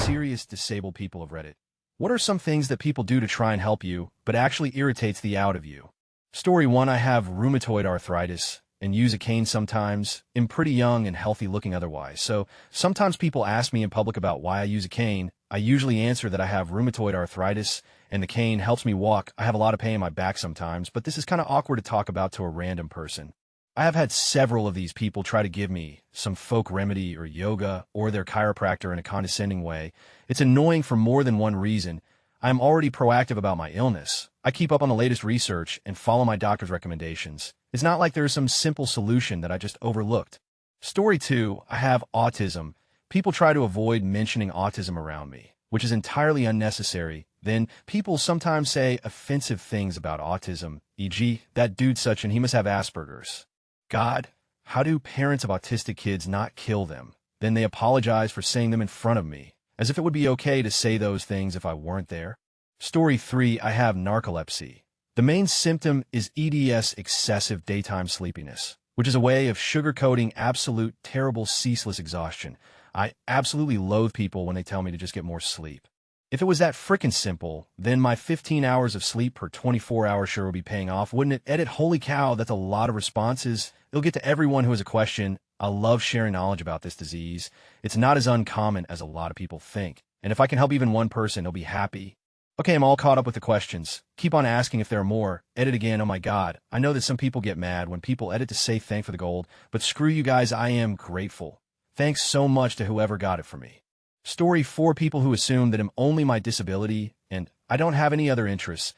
serious disabled people of Reddit. What are some things that people do to try and help you, but actually irritates the out of you? Story 1. I have rheumatoid arthritis and use a cane sometimes. I'm pretty young and healthy looking otherwise, so sometimes people ask me in public about why I use a cane. I usually answer that I have rheumatoid arthritis and the cane helps me walk. I have a lot of pain in my back sometimes, but this is kind of awkward to talk about to a random person. I have had several of these people try to give me some folk remedy or yoga or their chiropractor in a condescending way. It's annoying for more than one reason. I am already proactive about my illness. I keep up on the latest research and follow my doctor's recommendations. It's not like there's some simple solution that I just overlooked. Story 2. I have autism. People try to avoid mentioning autism around me, which is entirely unnecessary. Then people sometimes say offensive things about autism, e.g., that dude such and he must have Asperger's. God, how do parents of autistic kids not kill them? Then they apologize for saying them in front of me, as if it would be okay to say those things if I weren't there. Story 3. I have narcolepsy. The main symptom is EDS, excessive daytime sleepiness, which is a way of sugarcoating absolute, terrible, ceaseless exhaustion. I absolutely loathe people when they tell me to just get more sleep. If it was that frickin' simple, then my 15 hours of sleep per 24 hours sure would be paying off, wouldn't it? Edit, holy cow, that's a lot of responses. It'll get to everyone who has a question. I love sharing knowledge about this disease. It's not as uncommon as a lot of people think. And if I can help even one person, they'll be happy. Okay, I'm all caught up with the questions. Keep on asking if there are more. Edit again, oh my god. I know that some people get mad when people edit to say thank for the gold, but screw you guys, I am grateful. Thanks so much to whoever got it for me. Story 4. People who assume that I'm only my disability and I don't have any other interests.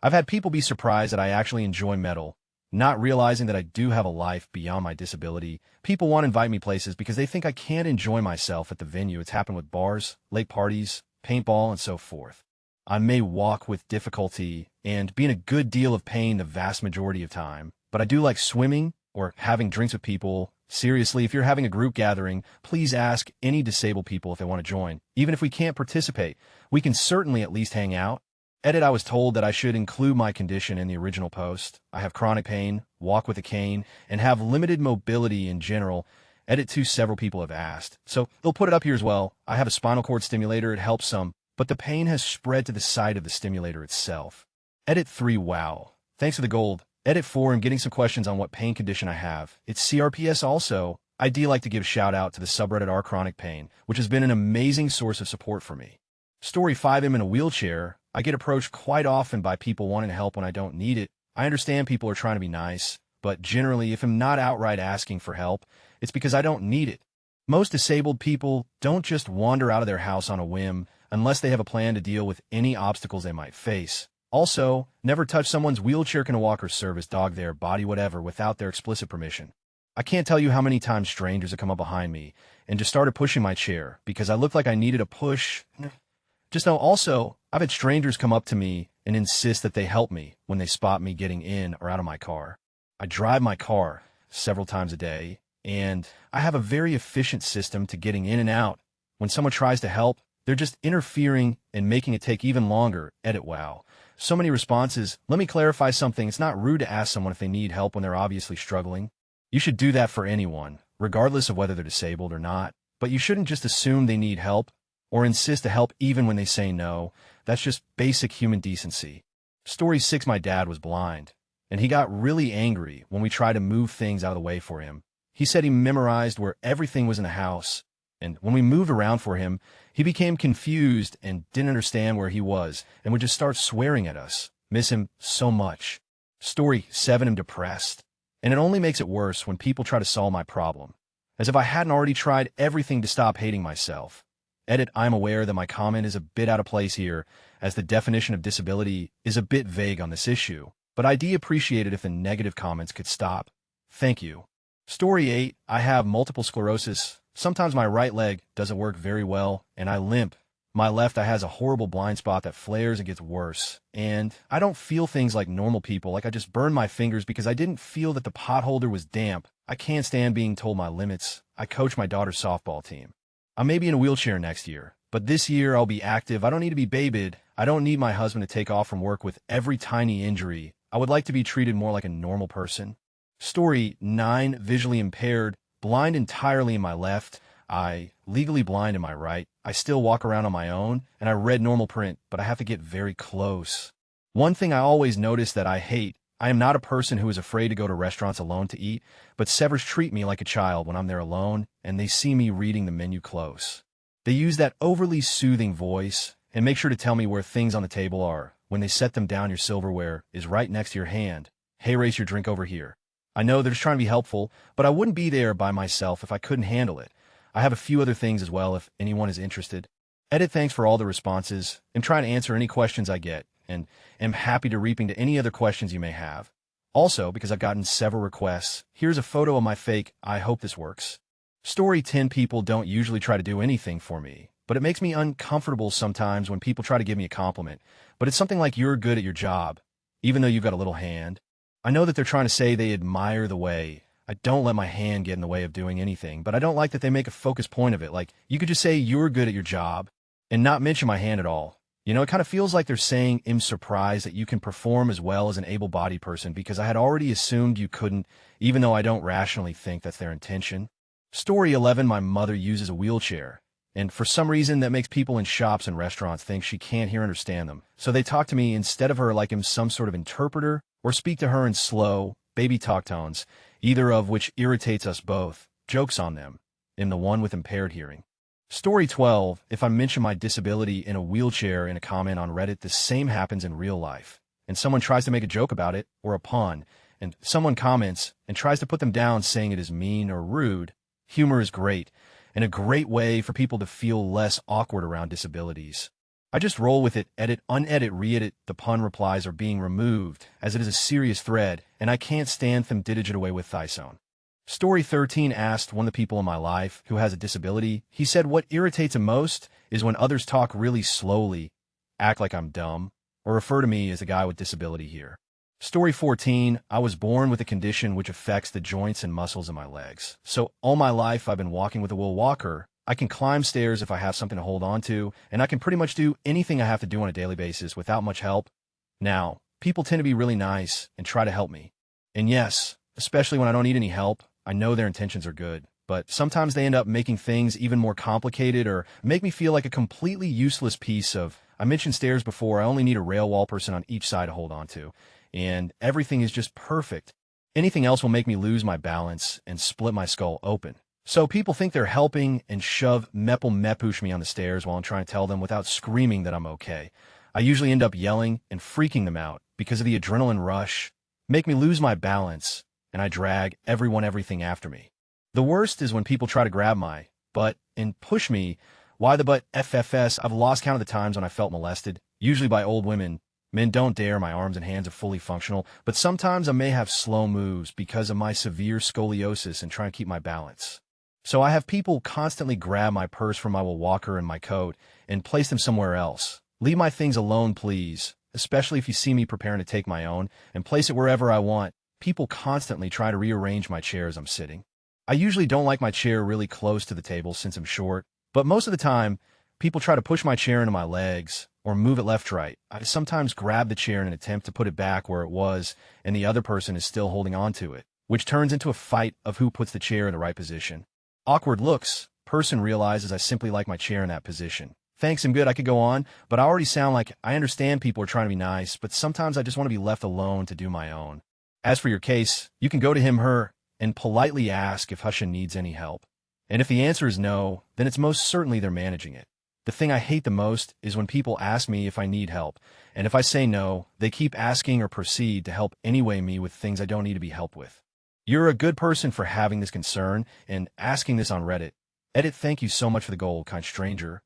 I've had people be surprised that I actually enjoy metal, not realizing that I do have a life beyond my disability. People want to invite me places because they think I can't enjoy myself at the venue. It's happened with bars, lake parties, paintball, and so forth. I may walk with difficulty and be in a good deal of pain the vast majority of time, but I do like swimming or having drinks with people. Seriously, if you're having a group gathering, please ask any disabled people if they want to join. Even if we can't participate, we can certainly at least hang out. Edit, I was told that I should include my condition in the original post. I have chronic pain, walk with a cane, and have limited mobility in general. Edit 2. Several people have asked, so they'll put it up here as well. I have a spinal cord stimulator. It helps some, but the pain has spread to the site of the stimulator itself. Edit 3. Wow. Thanks for the gold. Edit 4. I'm getting some questions on what pain condition I have. It's CRPS also. I do like to give a shout out to the subreddit r chronic pain, which has been an amazing source of support for me. Story 5. I'm in a wheelchair. I get approached quite often by people wanting to help when I don't need it. I understand people are trying to be nice, but generally if I'm not outright asking for help, it's because I don't need it. Most disabled people don't just wander out of their house on a whim unless they have a plan to deal with any obstacles they might face. Also, never touch someone's wheelchair, can walk or service dog, their body, whatever, without their explicit permission. I can't tell you how many times strangers have come up behind me and just started pushing my chair because I looked like I needed a push. Just know also, I've had strangers come up to me and insist that they help me when they spot me getting in or out of my car. I drive my car several times a day, and I have a very efficient system to getting in and out. When someone tries to help, they're just interfering and making it take even longer. Edit, wow. So many responses. Let me clarify something. It's not rude to ask someone if they need help when they're obviously struggling. You should do that for anyone, regardless of whether they're disabled or not. But you shouldn't just assume they need help or insist to help even when they say no. That's just basic human decency. Story 6. My dad was blind, and he got really angry when we tried to move things out of the way for him. He said he memorized where everything was in the house, and when we moved around for him, he became confused and didn't understand where he was and would just start swearing at us. Miss him so much. Story 7. I'm depressed, and it only makes it worse when people try to solve my problem, as if I hadn't already tried everything to stop hating myself. Edit, I'm aware that my comment is a bit out of place here, as the definition of disability is a bit vague on this issue, but I'd appreciate it if the negative comments could stop. Thank you. Story 8. I have multiple sclerosis. Sometimes my right leg doesn't work very well, and I limp. My left eye has a horrible blind spot that flares and gets worse, and I don't feel things like normal people, like I just burned my fingers because I didn't feel that the pot holder was damp. I can't stand being told my limits. I coach my daughter's softball team. I may be in a wheelchair next year, but this year I'll be active. I don't need to be babied. I don't need my husband to take off from work with every tiny injury. I would like to be treated more like a normal person. Story 9. Visually impaired, blind entirely in my left. I legally blind, am I right? I still walk around on my own, and I read normal print, but I have to get very close. One thing I always notice that I hate, I am not a person who is afraid to go to restaurants alone to eat, but servers treat me like a child when I'm there alone, and they see me reading the menu close. They use that overly soothing voice, and make sure to tell me where things on the table are. When they set them down, your silverware is right next to your hand. Hey, raise your drink over here. I know they're just trying to be helpful, but I wouldn't be there by myself if I couldn't handle it. I have a few other things as well if anyone is interested. Edit, thanks for all the responses. I'm trying to answer any questions I get, and am happy to reaping to any other questions you may have. Also, because I've gotten several requests, here's a photo of my fake. I hope this works. Story 10. People don't usually try to do anything for me, but it makes me uncomfortable sometimes when people try to give me a compliment. But it's something like, you're good at your job, even though you've got a little hand. I know that they're trying to say they admire the way I don't let my hand get in the way of doing anything, but I don't like that they make a focus point of it. Like, you could just say you're good at your job and not mention my hand at all. You know, it kind of feels like they're saying, I'm surprised that you can perform as well as an able-bodied person, because I had already assumed you couldn't, even though I don't rationally think that's their intention. Story 11. My mother uses a wheelchair, and for some reason that makes people in shops and restaurants think she can't hear or understand them. So they talk to me instead of her like I'm some sort of interpreter, or speak to her in slow, baby talk tones, either of which irritates us both. Jokes on them. I'm the one with impaired hearing. Story 12. If I mention my disability in a wheelchair in a comment on Reddit, the same happens in real life, and someone tries to make a joke about it, or a pun, and someone comments and tries to put them down saying it is mean or rude. Humor is great, and a great way for people to feel less awkward around disabilities. I just roll with it, edit, unedit, re-edit. The pun replies are being removed, as it is a serious thread, and I can't stand them did it away with Thysone. Story 13. Asked one of the people in my life who has a disability. He said what irritates him most is when others talk really slowly, act like I'm dumb, or refer to me as a guy with disability here. Story 14. I was born with a condition which affects the joints and muscles in my legs. So all my life I've been walking with a wheel walker. I can climb stairs if I have something to hold on to, and I can pretty much do anything I have to do on a daily basis without much help. Now, people tend to be really nice and try to help me. And yes, especially when I don't need any help, I know their intentions are good, but sometimes they end up making things even more complicated or make me feel like a completely useless piece of, I mentioned stairs before, I only need a rail wall person on each side to hold on to, and everything is just perfect. Anything else will make me lose my balance and split my skull open. So people think they're helping and shove mepush me on the stairs while I'm trying to tell them without screaming that I'm okay. I usually end up yelling and freaking them out because of the adrenaline rush, make me lose my balance, and I drag everything after me. The worst is when people try to grab my butt and push me. Why the butt? FFS. I've lost count of the times when I felt molested, usually by old women. Men don't dare, my arms and hands are fully functional, but sometimes I may have slow moves because of my severe scoliosis and trying to keep my balance. So I have people constantly grab my purse from my walker and my coat and place them somewhere else. Leave my things alone, please, especially if you see me preparing to take my own, and place it wherever I want. People constantly try to rearrange my chair as I'm sitting. I usually don't like my chair really close to the table since I'm short, but most of the time, people try to push my chair into my legs or move it left right. I sometimes grab the chair in an attempt to put it back where it was, and the other person is still holding on to it, which turns into a fight of who puts the chair in the right position. Awkward looks. Person realizes I simply like my chair in that position. Thanks, I'm good, I could go on, but I already sound like I understand people are trying to be nice, but sometimes I just want to be left alone to do my own. As for your case, you can go to him, her, and politely ask if Husha needs any help. And if the answer is no, then it's most certainly they're managing it. The thing I hate the most is when people ask me if I need help, and if I say no, they keep asking or proceed to help anyway me with things I don't need to be helped with. You're a good person for having this concern and asking this on Reddit. Edit, thank you so much for the gold, kind stranger.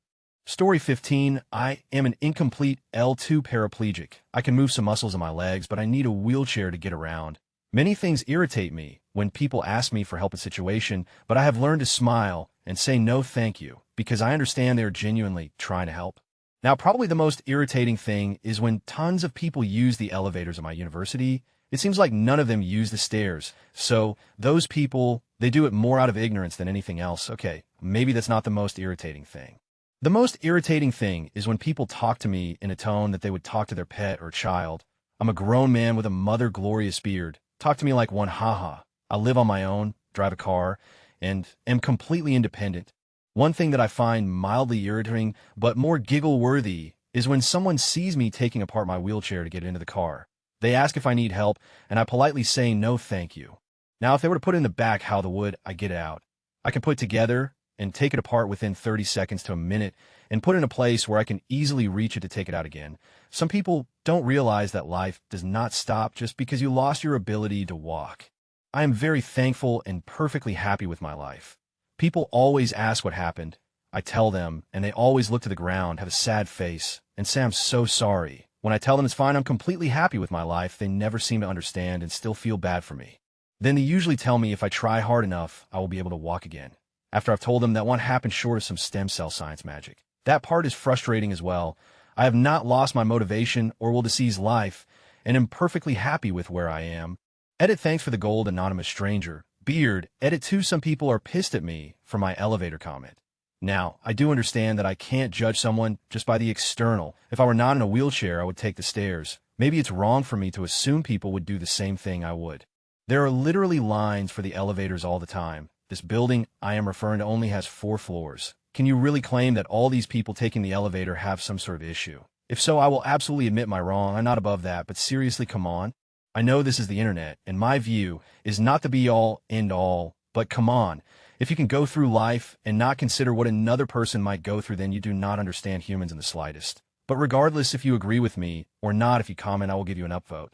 Story 15. I am an incomplete L2 paraplegic. I can move some muscles in my legs, but I need a wheelchair to get around. Many things irritate me when people ask me for help in a situation, but I have learned to smile and say no thank you, because I understand they're genuinely trying to help. Now, probably the most irritating thing is when tons of people use the elevators at my university. It seems like none of them use the stairs. So those people, they do it more out of ignorance than anything else. Okay, maybe that's not the most irritating thing. The most irritating thing is when people talk to me in a tone that they would talk to their pet or child. I'm a grown man with a mother glorious beard. Talk to me like one, haha. I live on my own, drive a car, and am completely independent. One thing that I find mildly irritating, but more giggle-worthy, is when someone sees me taking apart my wheelchair to get into the car. They ask if I need help, and I politely say no thank you. Now, if they were to put it in the back how the wood, I get it out. I can put it together and take it apart within 30 seconds to a minute and put it in a place where I can easily reach it to take it out again. Some people don't realize that life does not stop just because you lost your ability to walk. I am very thankful and perfectly happy with my life. People always ask what happened. I tell them, and they always look to the ground, have a sad face, and say I'm so sorry. When I tell them it's fine, I'm completely happy with my life, they never seem to understand and still feel bad for me. Then they usually tell me if I try hard enough, I will be able to walk again. After I've told them that won't happen short of some stem cell science magic. That part is frustrating as well. I have not lost my motivation or will disease life, and am perfectly happy with where I am. Edit thanks for the gold, anonymous stranger. Beard, edit 2 some people are pissed at me for my elevator comment. Now, I do understand that I can't judge someone just by the external. If I were not in a wheelchair, I would take the stairs. Maybe it's wrong for me to assume people would do the same thing I would. There are literally lines for the elevators all the time. This building I am referring to only has 4 floors. Can you really claim that all these people taking the elevator have some sort of issue? If so, I will absolutely admit my wrong. I'm not above that, but seriously, come on. I know this is the internet, and my view is not the be-all, end-all, but come on. If you can go through life and not consider what another person might go through, then you do not understand humans in the slightest. But regardless if you agree with me or not, if you comment, I will give you an upvote.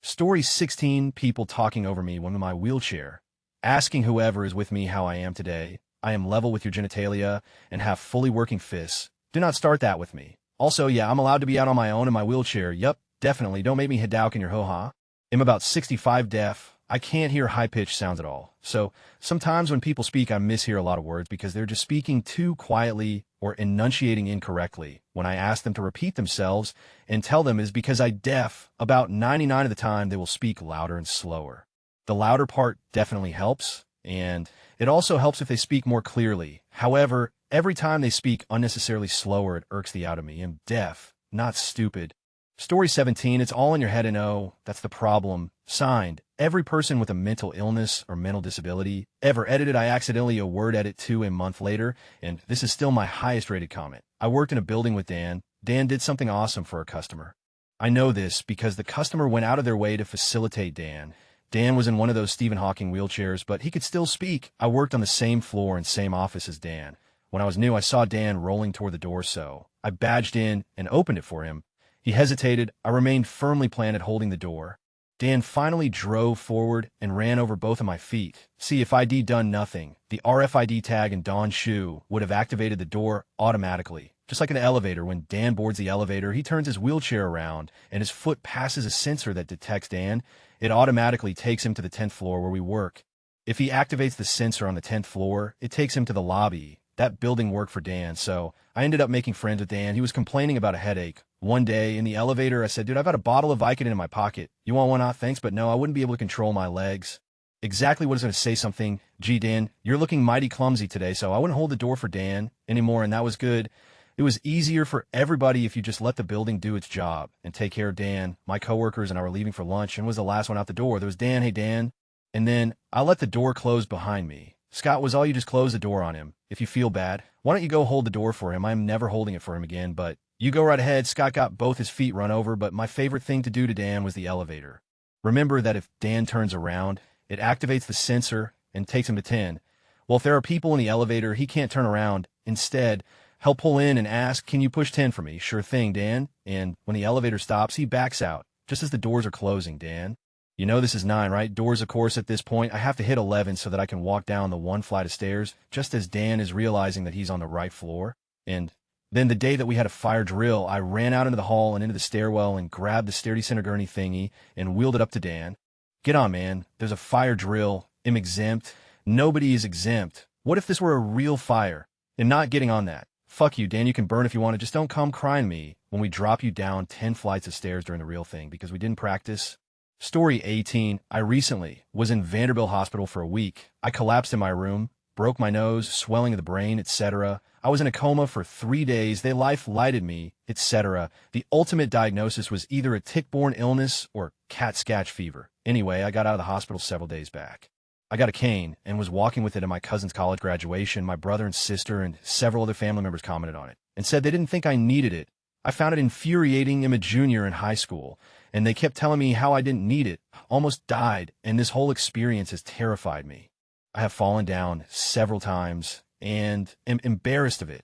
Story 16, people talking over me when in my wheelchair. Asking whoever is with me how I am today. I am level with your genitalia and have fully working fists. Do not start that with me. Also, yeah, I'm allowed to be out on my own in my wheelchair. Yup, definitely. Don't make me Hidalk in your ho-ha. I'm about 65 deaf. I can't hear high-pitched sounds at all. So sometimes when people speak, I mishear a lot of words because they're just speaking too quietly or enunciating incorrectly. When I ask them to repeat themselves and tell them is because I'm deaf, about 99 of the time they will speak louder and slower. The louder part definitely helps, and it also helps if they speak more clearly. However, every time they speak unnecessarily slower, it irks the out of me. I'm deaf, not stupid. Story 17, it's all in your head and oh, that's the problem. Signed, every person with a mental illness or mental disability. Ever edited, I accidentally a word edit 2 a month later, and this is still my highest rated comment. I worked in a building with Dan. Dan did something awesome for a customer. I know this because the customer went out of their way to facilitate Dan. Dan was in one of those Stephen Hawking wheelchairs, but he could still speak. I worked on the same floor and same office as Dan. When I was new, I saw Dan rolling toward the door, so I badged in and opened it for him. He hesitated. I remained firmly planted holding the door. Dan finally drove forward and ran over both of my feet. See, if I'd done nothing, the RFID tag in Don's shoe would have activated the door automatically. Just like in the elevator, when Dan boards the elevator, he turns his wheelchair around and his foot passes a sensor that detects Dan. It automatically takes him to the 10th floor where we work. If he activates the sensor on the 10th floor, it takes him to the lobby. That building worked for Dan, so I ended up making friends with Dan. He was complaining about a headache. One day in the elevator, I said, dude, I've got a bottle of Vicodin in my pocket. You want one? Thanks, but no, I wouldn't be able to control my legs. Exactly what I was going to say something. Gee, Dan, you're looking mighty clumsy today, so I wouldn't hold the door for Dan anymore, and that was good. It was easier for everybody if you just let the building do its job and take care of Dan. My coworkers and I were leaving for lunch and was the last one out the door. There was Dan, hey, Dan. And then I let the door close behind me. Scott, was all you just close the door on him? If you feel bad, why don't you go hold the door for him? I'm never holding it for him again, but you go right ahead. Scott got both his feet run over, but my favorite thing to do to Dan was the elevator. Remember that if Dan turns around, it activates the sensor and takes him to 10. Well, if there are people in the elevator, he can't turn around. Instead, he'll pull in and ask, can you push 10 for me? Sure thing, Dan. And when the elevator stops, he backs out, just as the doors are closing, Dan. You know this is 9, right? Doors, of course, at this point, I have to hit 11 so that I can walk down the 1 flight of stairs, just as Dan is realizing that he's on the right floor. And then the day that we had a fire drill, I ran out into the hall and into the stairwell and grabbed the sturdy center gurney thingy and wheeled it up to Dan. Get on, man. There's a fire drill. I'm exempt. Nobody is exempt. What if this were a real fire? I'm not getting on that. Fuck you, Dan. You can burn if you want to. Just don't come crying me when we drop you down 10 flights of stairs during the real thing because we didn't practice. Story 18. I recently was in Vanderbilt Hospital for a week. I collapsed in my room, broke my nose, swelling of the brain, etc. I was in a coma for 3 days. They life-lighted me, etc. The ultimate diagnosis was either a tick-borne illness or cat scratch fever. Anyway, I got out of the hospital several days back. I got a cane and was walking with it at my cousin's college graduation. My brother and sister and several other family members commented on it and said they didn't think I needed it. I found it infuriating. I'm a junior in high school, and they kept telling me how I didn't need it, almost died, and this whole experience has terrified me. I have fallen down several times and am embarrassed of it.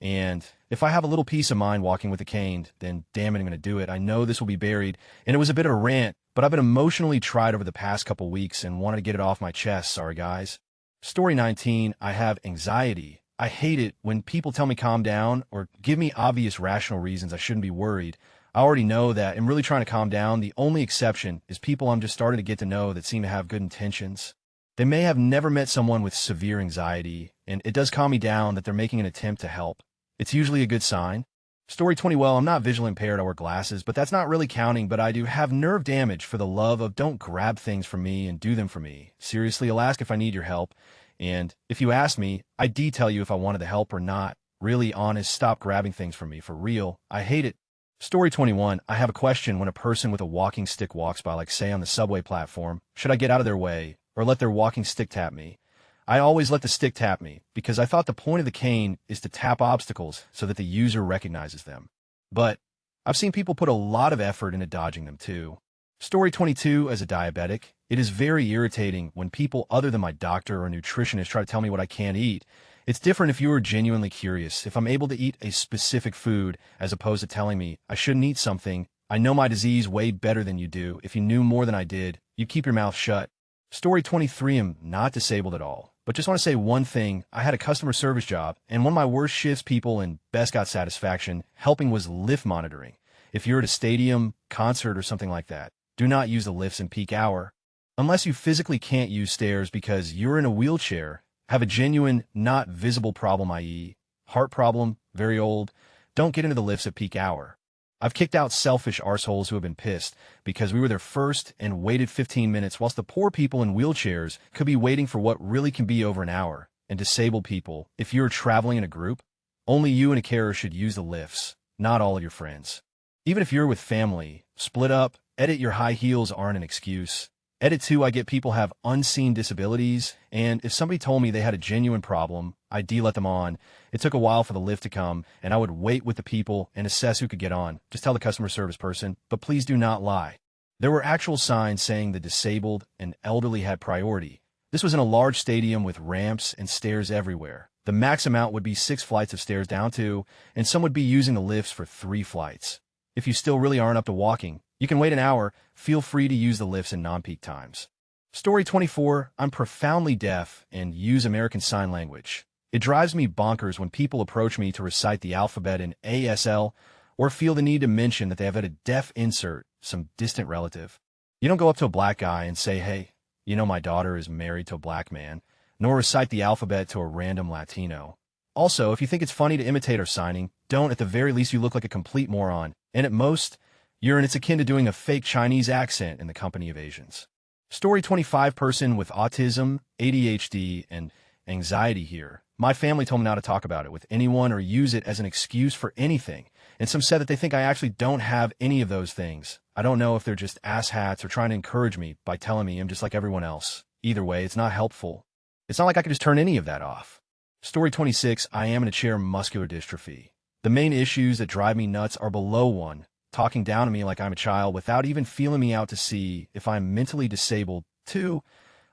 And if I have a little peace of mind walking with a cane, then damn it, I'm going to do it. I know this will be buried. And it was a bit of a rant, but I've been emotionally tried over the past couple weeks and wanted to get it off my chest. Sorry, guys. Story 19, I have anxiety. I hate it when people tell me calm down or give me obvious rational reasons I shouldn't be worried. I already know that I'm really trying to calm down. The only exception is people I'm just starting to get to know that seem to have good intentions. They may have never met someone with severe anxiety, and it does calm me down that they're making an attempt to help. It's usually a good sign. Story 20, well, I'm not visually impaired, I wear glasses, but that's not really counting, but I do have nerve damage. For the love of, don't grab things from me and do them for me. Seriously, I'll ask if I need your help, and if you ask me, I detail you if I wanted the help or not. Really honest, stop grabbing things from me, for real. I hate it. Story 21, I have a question. When a person with a walking stick walks by, like say on the subway platform, should I get out of their way or let their walking stick tap me? I always let the stick tap me because I thought the point of the cane is to tap obstacles so that the user recognizes them. But I've seen people put a lot of effort into dodging them too. Story 22, as a diabetic, it is very irritating when people other than my doctor or nutritionist try to tell me what I can't eat. It's different if you are genuinely curious. If I'm able to eat a specific food as opposed to telling me I shouldn't eat something, I know my disease way better than you do. If you knew more than I did, you'd keep your mouth shut. Story 23, I'm not disabled at all. But just want to say one thing. I had a customer service job, and one of my worst shifts people and best got satisfaction helping was lift monitoring. If you're at a stadium, concert, or something like that, do not use the lifts in peak hour. Unless you physically can't use stairs because you're in a wheelchair, have a genuine, not visible problem, i.e., heart problem, very old, don't get into the lifts at peak hour. I've kicked out selfish arseholes who have been pissed because we were there first and waited 15 minutes whilst the poor people in wheelchairs could be waiting for what really can be over an hour. And disabled people, if you're traveling in a group, only you and a carer should use the lifts, not all of your friends. Even if you're with family, split up, edit your high heels aren't an excuse. Edit 2, I get people have unseen disabilities, and if somebody told me they had a genuine problem, I'd let them on. It took a while for the lift to come, and I would wait with the people and assess who could get on. Just tell the customer service person, but please do not lie. There were actual signs saying the disabled and elderly had priority. This was in a large stadium with ramps and stairs everywhere. The max amount would be 6 flights of stairs down to, and some would be using the lifts for 3 flights. If you still really aren't up to walking, you can wait an hour. Feel free to use the lifts in non-peak times. Story 24, I'm profoundly deaf and use American Sign Language. It drives me bonkers when people approach me to recite the alphabet in ASL or feel the need to mention that they have had a deaf insert, some distant relative. You don't go up to a black guy and say, hey, you know my daughter is married to a black man, nor recite the alphabet to a random Latino. Also, if you think it's funny to imitate our signing, don't. At the very least, you look like a complete moron, and at most, it's akin to doing a fake Chinese accent in the company of Asians. Story 25, person with autism, ADHD, and anxiety here. My family told me not to talk about it with anyone or use it as an excuse for anything, and some said that they think I actually don't have any of those things. I don't know if they're just asshats or trying to encourage me by telling me I'm just like everyone else. Either way, it's not helpful. It's not like I could just turn any of that off. Story 26, I am in a chair, muscular dystrophy. The main issues that drive me nuts are below 1, talking down to me like I'm a child without even feeling me out to see if I'm mentally disabled. 2,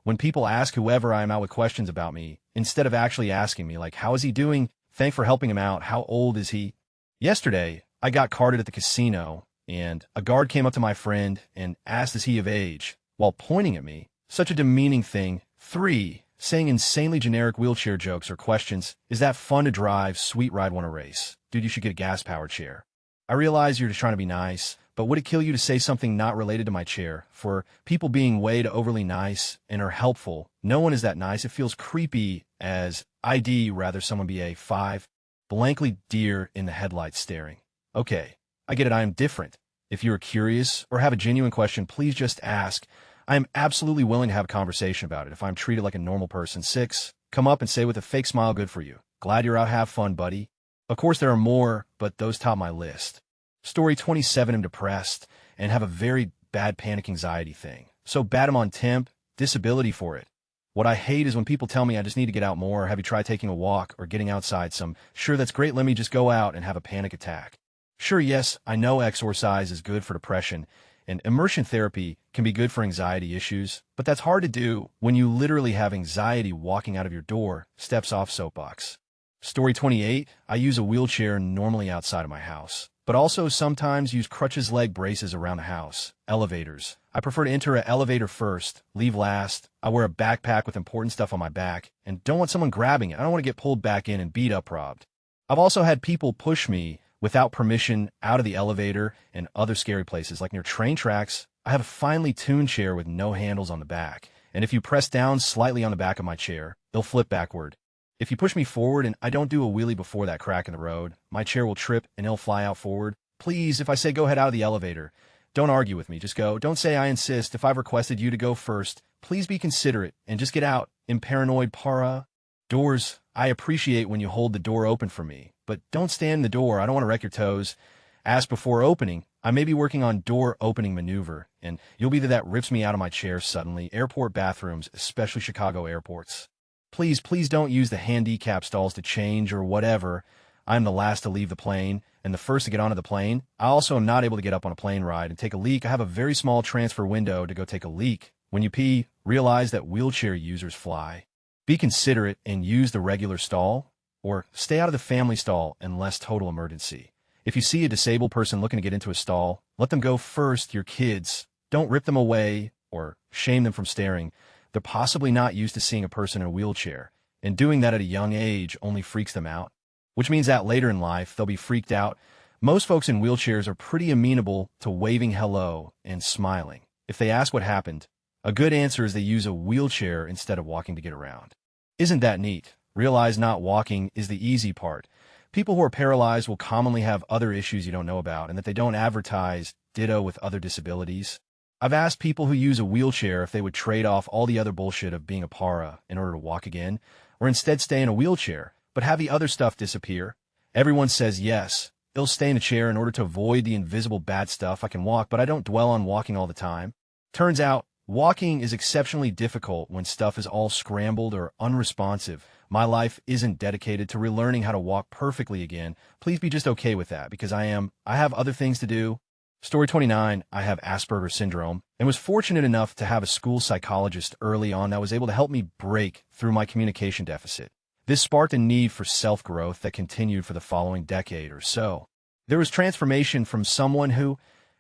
when people ask whoever I am out with questions about me, instead of actually asking me, like, how is he doing? Thank for helping him out. How old is he? Yesterday, I got carded at the casino, and a guard came up to my friend and asked, is he of age, while pointing at me. Such a demeaning thing. 3, saying insanely generic wheelchair jokes or questions. Is that fun to drive? Sweet ride, want to race. Dude, you should get a gas-powered chair. I realize you're just trying to be nice, but would it kill you to say something not related to my chair? For people being way too overly nice and are helpful, no one is that nice. It feels creepy as ID rather someone be a 5. Blankly deer in the headlights staring. Okay, I get it. I am different. If you are curious or have a genuine question, please just ask. I am absolutely willing to have a conversation about it if I'm treated like a normal person. 6, come up and say with a fake smile, good for you. Glad you're out, have fun, buddy. Of course, there are more, but those top my list. Story 27, I'm depressed and have a very bad panic anxiety thing. So bad I'm on temp, disability for it. What I hate is when people tell me I just need to get out more, or have you tried taking a walk or getting outside some. Sure, that's great, let me just go out and have a panic attack. Sure, yes, I know exercise is good for depression, and immersion therapy can be good for anxiety issues, but that's hard to do when you literally have anxiety walking out of your door, steps off soapbox. Story 28, I use a wheelchair normally outside of my house, but also sometimes use crutches leg braces around the house. Elevators. I prefer to enter an elevator first, leave last. I wear a backpack with important stuff on my back, and don't want someone grabbing it. I don't want to get pulled back in and beat up robbed. I've also had people push me without permission out of the elevator and other scary places, like near train tracks. I have a finely tuned chair with no handles on the back, and if you press down slightly on the back of my chair, it'll flip backward. If you push me forward and I don't do a wheelie before that crack in the road, my chair will trip and it'll fly out forward. Please, if I say go ahead out of the elevator, don't argue with me, just go. Don't say I insist. If I've requested you to go first, please be considerate and just get out. In paranoid para. Doors. I appreciate when you hold the door open for me, but don't stand in the door. I don't want to wreck your toes. Ask before opening. I may be working on door opening maneuver, and you'll be that rips me out of my chair suddenly. Airport bathrooms, especially Chicago airports. Please, please don't use the handicap stalls to change or whatever. I'm the last to leave the plane and the first to get onto the plane. I also am not able to get up on a plane ride and take a leak. I have a very small transfer window to go take a leak. When you pee, realize that wheelchair users fly. Be considerate and use the regular stall, or stay out of the family stall unless total emergency. If you see a disabled person looking to get into a stall, let them go first. Your kids. Don't rip them away or shame them from staring. They're possibly not used to seeing a person in a wheelchair, and doing that at a young age only freaks them out, which means that later in life, they'll be freaked out. Most folks in wheelchairs are pretty amenable to waving hello and smiling. If they ask what happened, a good answer is they use a wheelchair instead of walking to get around. Isn't that neat? Realize not walking is the easy part. People who are paralyzed will commonly have other issues you don't know about, and that they don't advertise, ditto with other disabilities. I've asked people who use a wheelchair if they would trade off all the other bullshit of being a para in order to walk again, or instead stay in a wheelchair, but have the other stuff disappear. Everyone says yes. They'll stay in a chair in order to avoid the invisible bad stuff. I can walk, but I don't dwell on walking all the time. Turns out, walking is exceptionally difficult when stuff is all scrambled or unresponsive. My life isn't dedicated to relearning how to walk perfectly again. Please be just okay with that, because I have other things to do. Story 29, I have Asperger's syndrome, and was fortunate enough to have a school psychologist early on that was able to help me break through my communication deficit. This sparked a need for self-growth that continued for the following decade or so. There was transformation from someone who,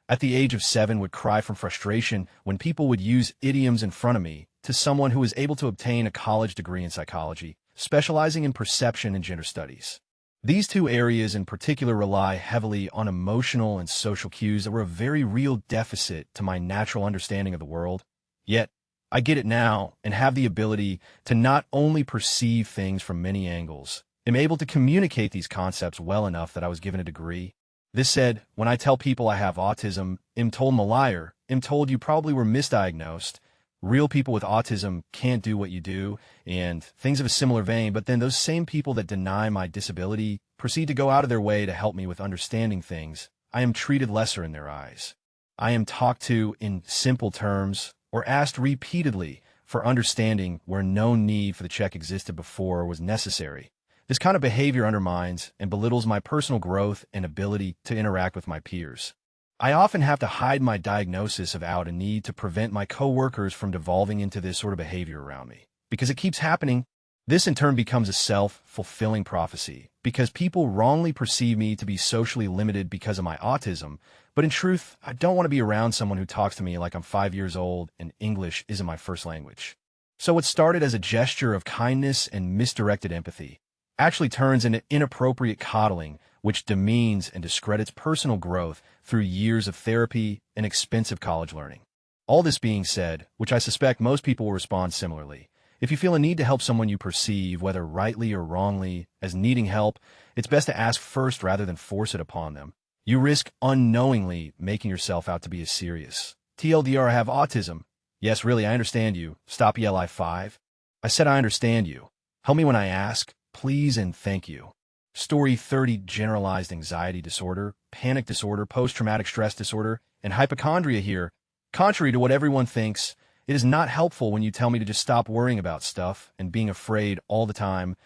at the age of 7, would cry from frustration when people would use idioms in front of me, to someone who was able to obtain a college degree in psychology, specializing in perception and gender studies. These two areas in particular rely heavily on emotional and social cues that were a very real deficit to my natural understanding of the world. Yet, I get it now and have the ability to not only perceive things from many angles, am able to communicate these concepts well enough that I was given a degree. This said, when I tell people I have autism, am told I'm a liar, am told you probably were misdiagnosed. Real people with autism can't do what you do, and things of a similar vein, but then those same people that deny my disability proceed to go out of their way to help me with understanding things. I am treated lesser in their eyes. I am talked to in simple terms or asked repeatedly for understanding where no need for the check existed before or was necessary. This kind of behavior undermines and belittles my personal growth and ability to interact with my peers. I often have to hide my diagnosis of out and need to prevent my coworkers from devolving into this sort of behavior around me. Because it keeps happening, this in turn becomes a self-fulfilling prophecy, because people wrongly perceive me to be socially limited because of my autism, but in truth, I don't want to be around someone who talks to me like I'm 5 years old and English isn't my first language. So what started as a gesture of kindness and misdirected empathy actually turns into inappropriate coddling, which demeans and discredits personal growth through years of therapy and expensive college learning. All this being said, which I suspect most people will respond similarly, if you feel a need to help someone you perceive, whether rightly or wrongly, as needing help, it's best to ask first rather than force it upon them. You risk unknowingly making yourself out to be as serious. TLDR, I have autism. Yes, really, I understand you. Stop ELI5. I said I understand you. Help me when I ask, please and thank you. Story 30, generalized anxiety disorder, panic disorder, post-traumatic stress disorder, and hypochondria here. Contrary to what everyone thinks, It is not helpful when you tell me to just stop worrying about stuff and being afraid all the time.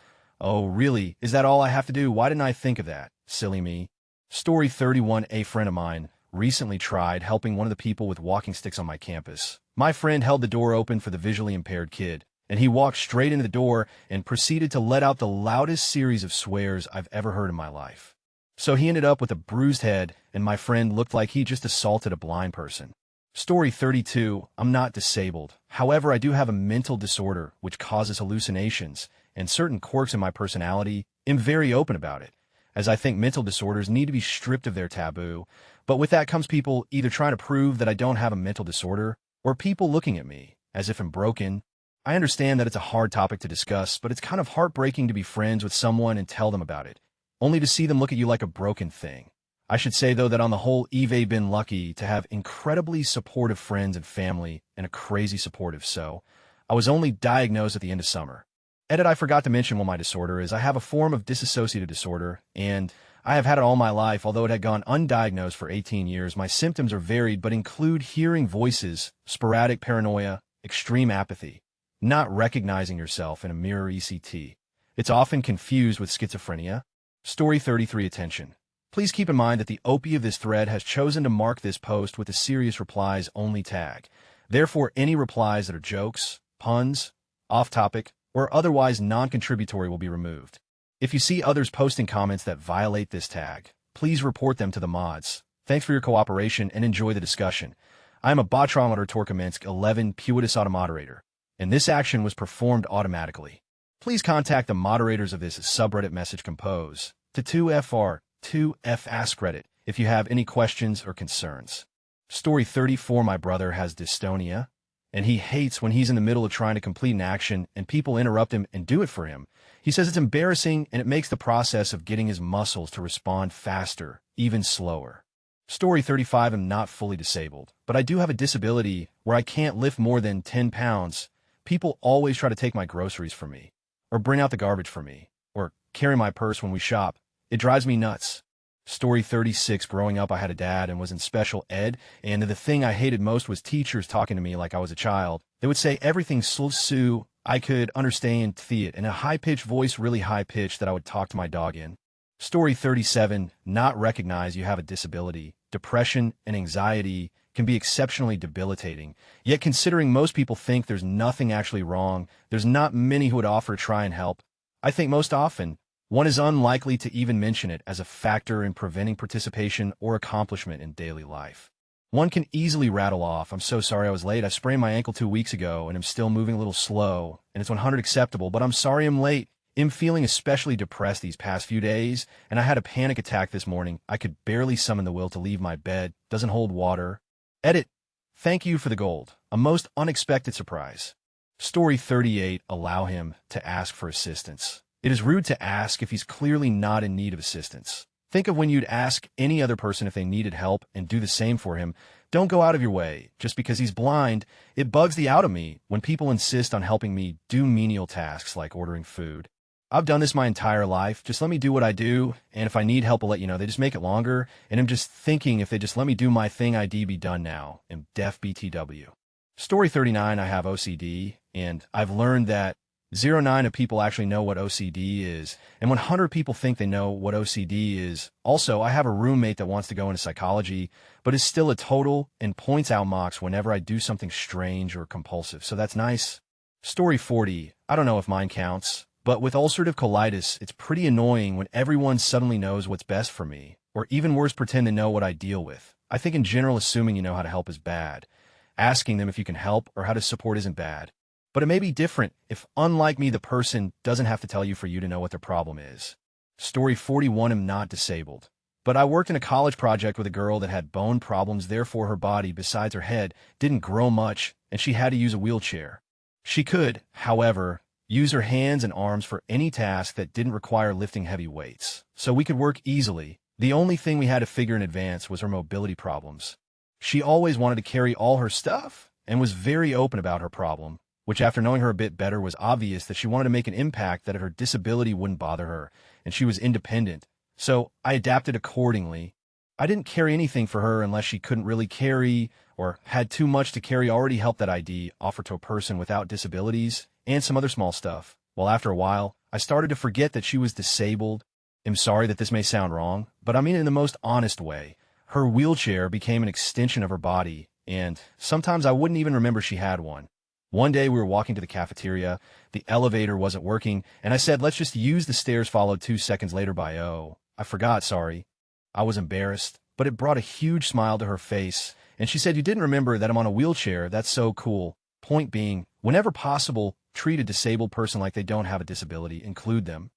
Oh, really? Is that all I have to do? Why didn't I think of that? Silly me. Story 31. A friend of mine recently tried helping one of the people with walking sticks on my campus. My friend held the door open for the visually impaired kid, and he walked straight into the door and proceeded to let out the loudest series of swears I've ever heard in my life. So he ended up with a bruised head, and my friend looked like he just assaulted a blind person. Story 32. I'm not disabled. However, I do have a mental disorder which causes hallucinations and certain quirks in my personality. I'm very open about it, as I think mental disorders need to be stripped of their taboo. But with that comes people either trying to prove that I don't have a mental disorder, or people looking at me as if I'm broken. I understand that it's a hard topic to discuss, but it's kind of heartbreaking to be friends with someone and tell them about it, only to see them look at you like a broken thing. I should say, though, that on the whole, I've been lucky to have incredibly supportive friends and family, and a crazy supportive so. I was only diagnosed at the end of summer. Edit, I forgot to mention what my disorder is. I have a form of dissociative disorder, and I have had it all my life. Although it had gone undiagnosed for 18 years, my symptoms are varied but include hearing voices, sporadic paranoia, extreme apathy, not recognizing yourself in a mirror ECT. It's often confused with schizophrenia. Story 33. Attention. Please keep in mind that the OP of this thread has chosen to mark this post with a serious replies only tag. Therefore, any replies that are jokes, puns, off-topic, or otherwise non-contributory will be removed. If you see others posting comments that violate this tag, please report them to the mods. Thanks for your cooperation and enjoy the discussion. I am a Botrometer Torkamensk 11 Puitis Automoderator, and this action was performed automatically. Please contact the moderators of this subreddit message compose to 2FR2F AskReddit if you have any questions or concerns. Story 34. My brother has dystonia, and he hates when he's in the middle of trying to complete an action and people interrupt him and do it for him. He says it's embarrassing and it makes the process of getting his muscles to respond faster even slower. Story 35. I'm not fully disabled, but I do have a disability where I can't lift more than 10 pounds. People always try to take my groceries from me, or bring out the garbage for me, or carry my purse when we shop. It drives me nuts. Story 36. Growing up, I had a dad and was in special ed, and the thing I hated most was teachers talking to me like I was a child. They would say everything so I could understand it in a high-pitched voice, really high-pitched, that I would talk to my dog in. Story 37. Not recognize you have a disability. Depression and anxiety can be exceptionally debilitating. Yet considering most people think there's nothing actually wrong, there's not many who would offer to try and help. I think most often, one is unlikely to even mention it as a factor in preventing participation or accomplishment in daily life. One can easily rattle off, I'm so sorry I was late, I sprained my ankle 2 weeks ago and I'm still moving a little slow, and it's 100 acceptable, but I'm sorry I'm late. I'm feeling especially depressed these past few days, and I had a panic attack this morning. I could barely summon the will to leave my bed, doesn't hold water. Edit. Thank you for the gold. A most unexpected surprise. Story 38. Allow him to ask for assistance. It is rude to ask if he's clearly not in need of assistance. Think of when you'd ask any other person if they needed help and do the same for him. Don't go out of your way just because he's blind. It bugs the out of me when people insist on helping me do menial tasks like ordering food. I've done this my entire life. Just let me do what I do, and if I need help, I'll let you know. They just make it longer, and I'm just thinking if they just let me do my thing, I'd be done now. I'm deaf BTW. Story 39. I have OCD, and I've learned that 0.9 of people actually know what OCD is, and 100 people think they know what OCD is. Also, I have a roommate that wants to go into psychology, but is still a total and points out mocks whenever I do something strange or compulsive, so that's nice. Story 40. I don't know if mine counts, but with ulcerative colitis, it's pretty annoying when everyone suddenly knows what's best for me, or even worse, pretend to know what I deal with. I think in general, assuming you know how to help is bad. Asking them if you can help or how to support isn't bad. But it may be different if, unlike me, the person doesn't have to tell you for you to know what their problem is. Story 41. I'm not disabled, but I worked in a college project with a girl that had bone problems, therefore her body, besides her head, didn't grow much, and she had to use a wheelchair. She could, however, use her hands and arms for any task that didn't require lifting heavy weights, so we could work easily. The only thing we had to figure in advance was her mobility problems. She always wanted to carry all her stuff and was very open about her problem, which after knowing her a bit better was obvious that she wanted to make an impact that her disability wouldn't bother her, and she was independent, so I adapted accordingly. I didn't carry anything for her unless she couldn't really carry or had too much to carry. Already helped that ID offer to a person without disabilities and some other small stuff. Well, after a while, I started to forget that she was disabled. I'm sorry that this may sound wrong, but I mean it in the most honest way. Her wheelchair became an extension of her body, and sometimes I wouldn't even remember she had one. One day we were walking to the cafeteria, the elevator wasn't working, and I said, let's just use the stairs, followed 2 seconds later by, oh, I forgot, sorry. I was embarrassed, but it brought a huge smile to her face, and she said, you didn't remember that I'm on a wheelchair, that's so cool. Point being, whenever possible, treat a disabled person like they don't have a disability, include them.